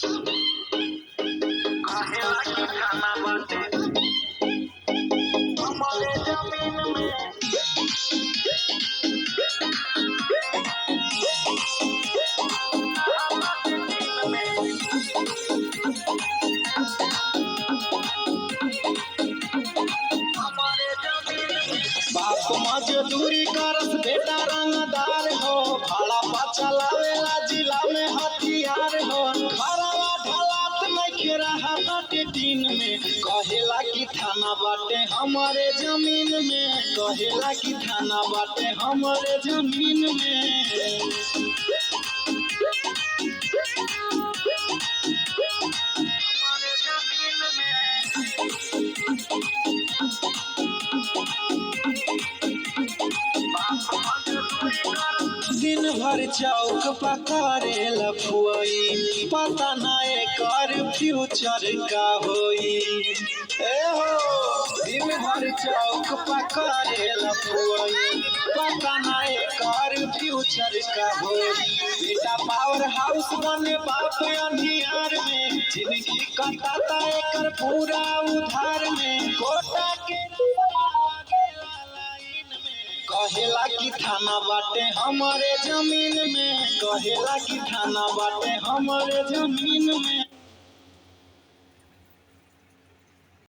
कहेला कि थाना बाटे हमारे जमीन में। बाप मजदूरी करस बेटा रंगदार हो, भाड़ा पा चलावेला जिला में हथियार हो। खराबा ढलात नइखे रहा बाटे दिन में, कहेला कि थाना बाटे हमारे जमीन में। कहेला कि थाना बाटे हमारे जमीन में। दिन भर चौक पकड़े लफुआई, पता ना एकर फ्यूचर का होई। दिन भर चौक पकड़े लफुआई, पता ना एकर फ्यूचर का होई। बेटा पावर हाउस बने बाप अंधियार में, जिंदगी कटाता एकर पूरा उधार में। कोटा के कहेला कि थाना बाटे हमारे जमीन में। कहेला कि थाना बाटे हमारे जमीन में।